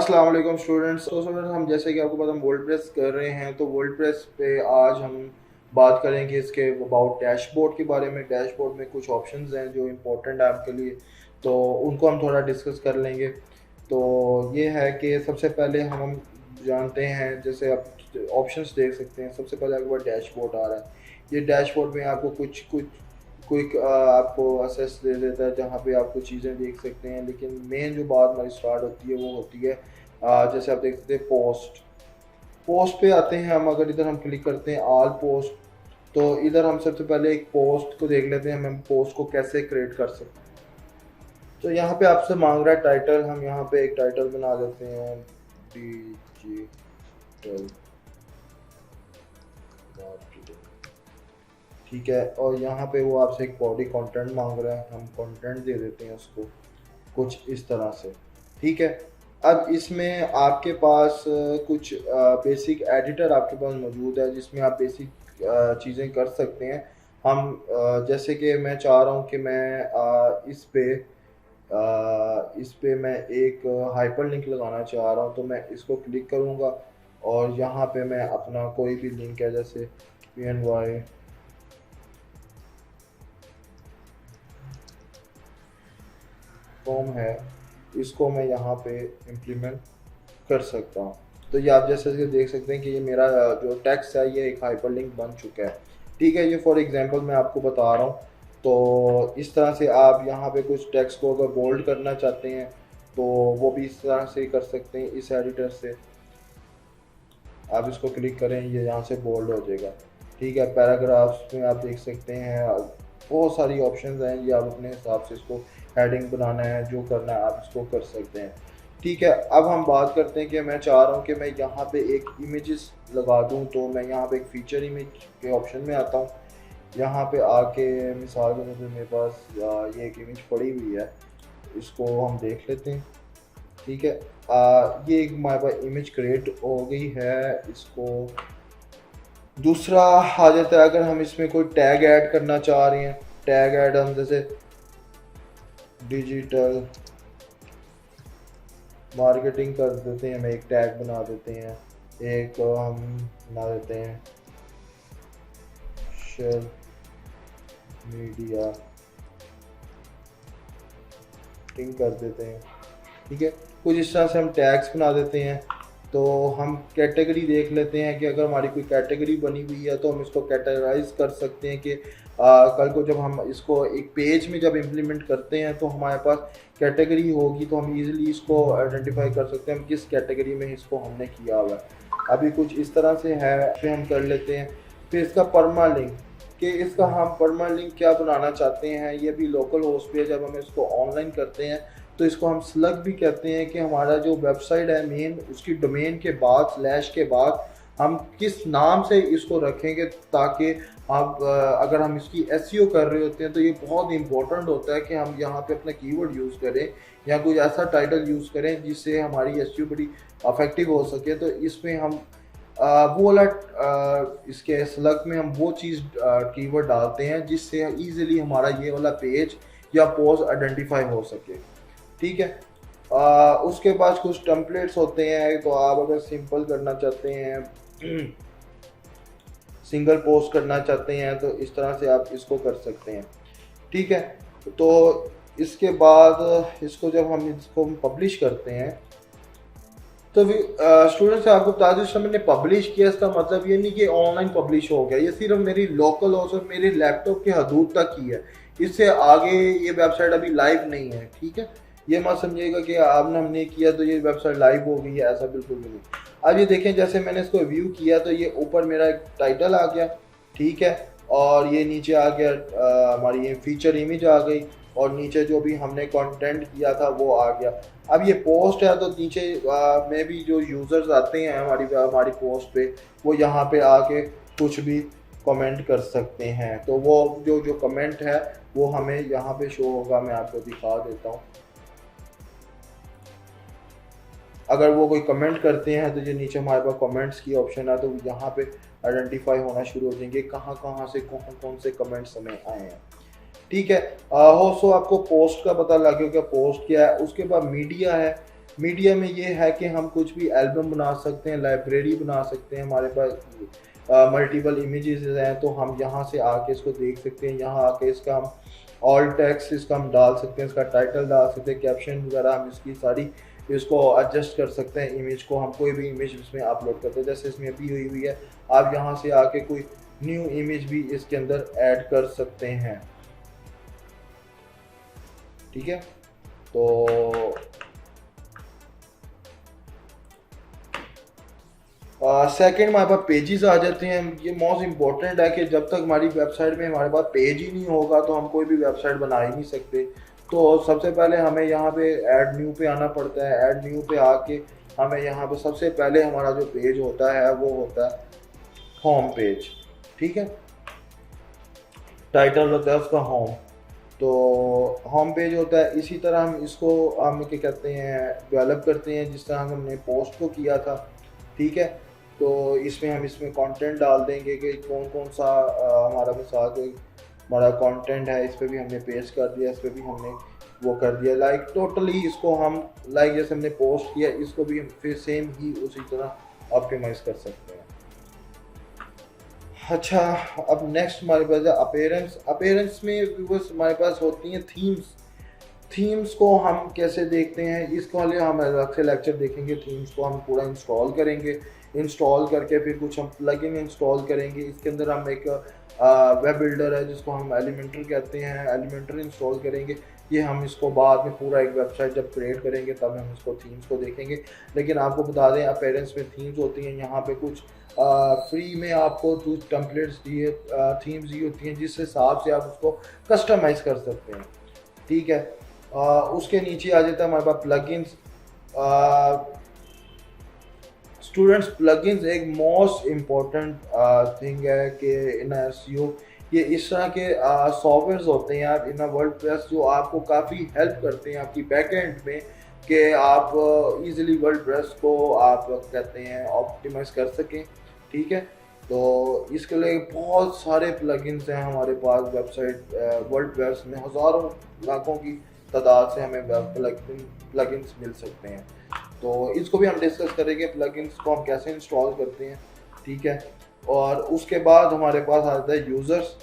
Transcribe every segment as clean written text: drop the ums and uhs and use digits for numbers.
अस्सलाम वालेकुम स्टूडेंट्स। तो स्टूडेंट्स, हम जैसे कि आपको पता हम वर्डप्रेस कर रहे हैं, तो वर्डप्रेस पे आज हम बात करेंगे इसके अबाउट डैशबोर्ड के बारे में। डैशबोर्ड में कुछ ऑप्शंस हैं जो इम्पोर्टेंट है आपके लिए, तो उनको हम थोड़ा डिस्कस कर लेंगे। तो ये है कि सबसे पहले हम जानते हैं, जैसे आप ऑप्शंस देख सकते हैं, सबसे पहले आपके पास डैशबोर्ड आ रहा है। ये डैशबोर्ड में आपको कुछ कुछ क्विक आपको असेस दे देता है, जहाँ पे आप कुछ चीज़ें देख सकते हैं। लेकिन मेन जो बात हमारी स्टार्ट होती है वो होती है जैसे आप देख सकते हैं पोस्ट। पोस्ट पे आते हैं हम, अगर इधर हम क्लिक करते हैं ऑल पोस्ट, तो इधर हम सबसे पहले एक पोस्ट को देख लेते हैं, हम पोस्ट को कैसे क्रिएट कर सकते हैं। तो यहाँ पे आपसे मांग रहा है टाइटल, हम यहाँ पे एक टाइटल बना देते हैं, डिजिटल मार्केटिंग, ठीक है। और यहाँ पे वो आपसे एक बॉडी कंटेंट मांग रहा है, हम कंटेंट दे देते हैं उसको कुछ इस तरह से, ठीक है। अब इसमें आपके पास कुछ बेसिक एडिटर आपके पास मौजूद है, जिसमें आप बेसिक चीज़ें कर सकते हैं। हम जैसे कि मैं चाह रहा हूँ कि मैं इस पे मैं एक हाइपर लिंक लगाना चाह रहा हूँ, तो मैं इसको क्लिक करूँगा और यहाँ पे मैं अपना कोई भी लिंक है, जैसे PNY फॉर्म है, इसको मैं यहाँ पे इम्प्लीमेंट कर सकता हूँ। तो ये आप जैसे कि देख सकते हैं कि ये मेरा जो टेक्स्ट है ये एक हाइपरलिंक बन चुका है, ठीक है। ये फॉर एग्जांपल मैं आपको बता रहा हूँ। तो इस तरह से आप यहाँ पे कुछ टेक्स्ट को अगर बोल्ड करना चाहते हैं तो वो भी इस तरह से कर सकते हैं, इस एडिटर से। आप इसको क्लिक करें, ये यहाँ से बोल्ड हो जाएगा, ठीक है। पैराग्राफ्स में आप देख सकते हैं बहुत सारी ऑप्शंस हैं, ये आप अपने हिसाब से इसको हेडिंग बनाना है, जो करना है आप इसको कर सकते हैं, ठीक है। अब हम बात करते हैं कि मैं चाह रहा हूँ कि मैं यहाँ पे एक इमेजेस लगा दूँ, तो मैं यहाँ पे एक फीचर इमेज के ऑप्शन में आता हूँ। यहाँ पे आके मिसाल के तौर पे मेरे पास ये एक इमेज पड़ी हुई है, इसको हम देख लेते हैं, ठीक है। ये एक हमारे पास इमेज क्रिएट हो गई है। इसको दूसरा आ जाता है, अगर हम इसमें कोई टैग ऐड करना चाह रहे हैं, टैग ऐड हम जैसे डिजिटल मार्केटिंग कर देते हैं, हम एक टैग बना देते हैं, एक हम बना देते हैं सोशल मीडिया कर देते हैं, ठीक है। कुछ इस तरह से हम टैग्स बना देते हैं। तो हम कैटेगरी देख लेते हैं कि अगर हमारी कोई कैटेगरी बनी हुई है तो हम इसको कैटेगराइज कर सकते हैं कि कल को जब हम इसको एक पेज में जब इम्प्लीमेंट करते हैं तो हमारे पास कैटेगरी होगी, तो हम इजीली इसको आइडेंटिफाई कर सकते हैं हम किस कैटेगरी में इसको हमने किया हुआ है। अभी कुछ इस तरह से है, फिर हम कर लेते हैं। फिर इसका परमा लिंक, कि इसका हम परमा लिंक क्या बनाना चाहते हैं, ये भी लोकल होस्ट पे जब हम इसको ऑनलाइन करते हैं तो इसको हम स्लग भी कहते हैं, कि हमारा जो वेबसाइट है मेन, उसकी डोमेन के बाद स्लैश के बाद हम किस नाम से इसको रखेंगे, ताकि आप अगर हम इसकी एसईओ कर रहे होते हैं तो ये बहुत इंपॉर्टेंट होता है कि हम यहाँ पे अपना कीवर्ड यूज़ करें या कुछ ऐसा टाइटल यूज़ करें जिससे हमारी एसईओ बड़ी अफेक्टिव हो सके। तो इसमें हम वो वाला इसके स्लग में हम वो चीज़ कीवर्ड डालते हैं जिससे ईजिली हमारा ये वाला पेज या पोस्ट आइडेंटिफाई हो सके, ठीक है। उसके बाद कुछ टेम्पलेट्स होते हैं, तो आप अगर सिंपल करना चाहते हैं, सिंगल पोस्ट करना चाहते हैं, तो इस तरह से आप इसको कर सकते हैं, ठीक है। तो इसके बाद इसको जब हम इसको पब्लिश करते हैं तो स्टूडेंट से आपको बता दूं, इसमें मैंने पब्लिश किया, इसका मतलब ये नहीं कि ऑनलाइन पब्लिश हो गया, ये सिर्फ मेरी लोकल और सिर्फ मेरे लैपटॉप की हदूद तक ही है, इससे आगे ये वेबसाइट अभी लाइव नहीं है, ठीक है। ये मत समझिएगा कि आपने हमने किया तो ये वेबसाइट लाइव हो गई है, ऐसा बिल्कुल भी नहीं। अब ये देखें, जैसे मैंने इसको व्यू किया तो ये ऊपर मेरा एक टाइटल आ गया, ठीक है, और ये नीचे आ गया हमारी ये फीचर इमेज आ गई, और नीचे जो भी हमने कंटेंट किया था वो आ गया। अब ये पोस्ट है तो नीचे में भी जो यूज़र्स आते हैं हमारी पोस्ट पे, वो यहाँ पे आके कुछ भी कमेंट कर सकते हैं। तो वो जो कमेंट है वो हमें यहाँ पे शो होगा, मैं आपको दिखा देता हूँ। अगर वो कोई कमेंट करते हैं तो जो नीचे हमारे पास कमेंट्स की ऑप्शन है, तो यहाँ पे आइडेंटिफाई होना शुरू हो जाएंगे कहाँ कहाँ से कौन से कमेंट्स हमें आए हैं, ठीक है। हो सो आपको पोस्ट का पता लग गया, पोस्ट क्या है। उसके बाद मीडिया है, मीडिया में ये है कि हम कुछ भी एल्बम बना सकते हैं, लाइब्रेरी बना सकते हैं, हमारे पास मल्टीपल इमेजेस हैं तो हम यहाँ से आके इसको देख सकते हैं। यहाँ आके इसका हम ऑल टेक्स्ट इसका हम डाल सकते हैं, इसका टाइटल डाल सकते हैं, कैप्शन वगैरह हम इसकी सारी इसको एडजस्ट कर सकते हैं। इमेज को हम कोई भी इमेज इसमें अपलोड करते हैं, जैसे इसमें अभी हुई हुई है, आप यहाँ से आके कोई न्यू इमेज भी इसके अंदर ऐड कर सकते हैं। ठीक है, तो सेकंड हमारे पास पेजेस आ जाते हैं। ये मोस्ट इम्पोर्टेंट है कि जब तक हमारी वेबसाइट में हमारे पास पेज ही नहीं होगा तो हम कोई भी वेबसाइट बना ही नहीं सकते। तो सबसे पहले हमें यहाँ पे ऐड न्यू पे आना पड़ता है। ऐड न्यू पे आके हमें यहाँ पे सबसे पहले हमारा जो पेज होता है वो होता है होम पेज। ठीक है, टाइटल होता है उसका होम, तो होम पेज होता है। इसी तरह हम इसको हम क्या कहते हैं डेवलप करते हैं, जिस तरह हमने पोस्ट को किया था। ठीक है, तो इसमें हम इसमें कंटेंट डाल देंगे कि कौन कौन सा हमारा मिसाल कोई हमारा कंटेंट है, इस पर भी हमने पेस्ट कर दिया, इस पर भी हमने वो कर दिया। लाइक टोटली इसको हम लाइक जैसे हमने पोस्ट किया इसको भी हम फिर सेम ही उसी तरह ऑप्टिमाइज कर सकते हैं। अच्छा, अब नेक्स्ट हमारे पास है अपीयरेंस। अपीयरेंस में बस हमारे पास होती हैं थीम्स। थीम्स को हम कैसे देखते हैं, इसके वाले हम अलग से लेक्चर देखेंगे। थीम्स को हम पूरा इंस्टॉल करेंगे, इंस्टॉल करके फिर कुछ हम प्लगइन इंस्टॉल करेंगे। इसके अंदर हम एक वेब बिल्डर है जिसको हम एलिमेंटर कहते हैं, एलिमेंटर इंस्टॉल करेंगे। ये हम इसको बाद में पूरा एक वेबसाइट जब क्रिएट करेंगे तब हम इसको थीम्स को देखेंगे। लेकिन आपको बता दें अपीयरेंस में थीम्स होती हैं। यहाँ पे कुछ फ्री में आपको कुछ टेम्पलेट्स दिए थीम्स दी होती हैं जिस हिसाब से आप उसको कस्टमाइज़ कर सकते हैं। ठीक है, उसके नीचे आ जाता है हमारे पास प्लगइन्स। स्टूडेंट्स, प्लगइन्स एक मोस्ट इम्पॉर्टेंट थिंग है कि इन एसईओ ये इस तरह के सॉफ्टवेयर्स होते हैं आप इन वर्डप्रेस जो आपको काफ़ी हेल्प करते हैं आपकी बैकएंड में कि आप इजीली वर्डप्रेस को आप कहते हैं ऑप्टिमाइज कर सकें। ठीक है, तो इसके लिए बहुत सारे प्लगइन्स हैं हमारे पास। वेबसाइट वर्डप्रेस में हज़ारों लाखों की तादाद से हमें प्लगइन्स मिल सकते हैं, तो इसको भी हम डिस्कस करेंगे प्लगइन्स को हम कैसे इंस्टॉल करते हैं। ठीक है, और उसके बाद हमारे पास आता है यूज़र्स।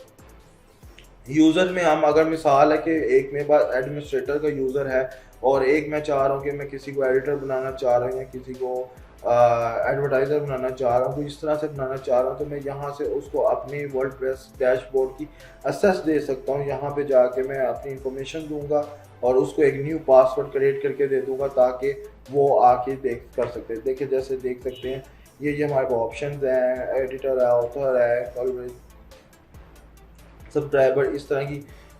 यूज़र में हम अगर मिसाल है कि एक मेरे पास एडमिनिस्ट्रेटर का यूज़र है और एक मैं चाह रहा हूँ कि मैं किसी को एडिटर बनाना चाह रहा हूँ या किसी को एडवर्टाइज़र बनाना चाह रहा हूँ, तो इस तरह से बनाना चाह रहा हूँ, तो मैं यहाँ से उसको अपने वर्डप्रेस डैशबोर्ड की एक्सेस दे सकता हूँ। यहाँ पे जाके मैं अपनी इंफॉर्मेशन दूंगा और उसको एक न्यू पासवर्ड क्रिएट करके दे दूंगा ताकि वो आके देख कर सकते हैं। देखिए जैसे देख सकते हैं ये हमारे पास ऑप्शन हैं, एडिटर है, ऑथर है, सब्सक्राइबर, इस तरह की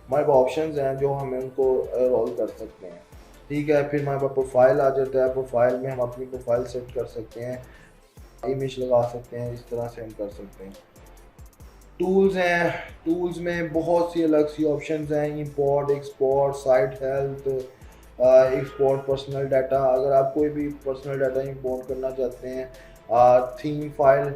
हमारे पास ऑप्शंस हैं जो हमें उनको रोल कर सकते हैं। ठीक है, फिर हमारे पास प्रोफाइल आ जाता है। प्रोफाइल में हम अपनी प्रोफाइल सेट कर सकते हैं, इमेज लगा सकते हैं, इस तरह से हम कर सकते हैं। टूल्स हैं, टूल्स में बहुत सी अलग सी ऑप्शंस हैं, import, export, site health, export personal data. अगर आप कोई भी पर्सनल डाटा इंपोर्ट करना चाहते हैं, theme file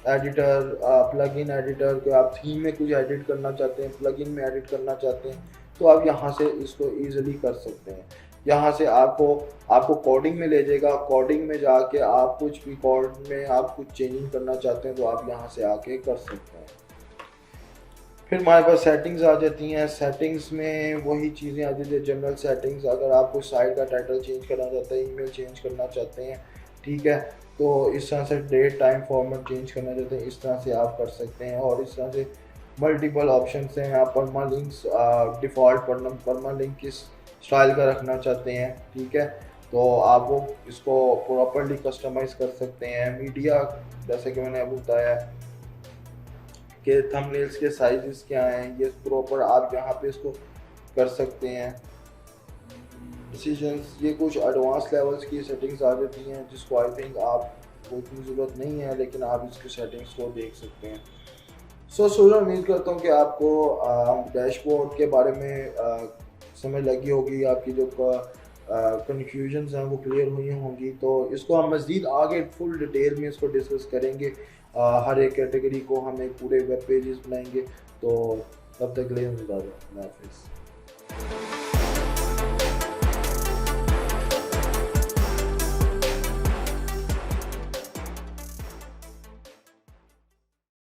editor, plugin editor को आप थीम में कुछ एडिट करना चाहते हैं, प्लगइन में एडिट करना चाहते हैं, तो आप यहाँ से इसको ईजिली कर सकते हैं। यहाँ से आपको कोडिंग में ले जाएगा। कोडिंग में जाके आप कुछ भी कोड में आप कुछ चेंजिंग करना चाहते हैं तो आप यहाँ से आके कर सकते हैं। फिर हमारे पास सेटिंग्स आ जाती हैं। सेटिंग्स में वही चीज़ें आ जाती हैं, जनरल सेटिंग्स। अगर आप कोई साइट का टाइटल चेंज करना चाहते हैं, ईमेल चेंज करना चाहते हैं, ठीक है, तो इस तरह से डेट टाइम फॉर्मेट चेंज करना चाहते हैं, इस तरह से आप कर सकते हैं। और इस तरह से मल्टीपल ऑप्शंस हैं। आप परमालिंक्स डिफ़ॉल्ट परमालिंक किस स्टाइल का रखना चाहते हैं, ठीक है, तो आप वो इसको प्रॉपरली कस्टमाइज़ कर सकते हैं। मीडिया जैसे कि मैंने अब बताया कि थंबनेल्स के साइजेस क्या हैं, ये प्रॉपर आप यहाँ पे इसको कर सकते हैं। डिसीजंस, ये कुछ एडवांस लेवल्स की सेटिंग्स आ जाती हैं जिसको आई थिंक आप को इतनी ज़रूरत नहीं है, लेकिन आप इसकी सेटिंग्स को देख सकते हैं। सो उम्मीद करता हूँ कि आपको डैशबोर्ड के बारे में समझ लगी होगी, आपकी जो कन्फ्यूजन्स हैं वो क्लियर हुई होंगी। तो इसको हम मज़ीद आगे फुल डिटेल में इसको डिस्कस करेंगे। हर एक कैटेगरी को हम एक पूरे वेब पेजेस बनाएंगे। तो तब तक के लिए हाफिज़।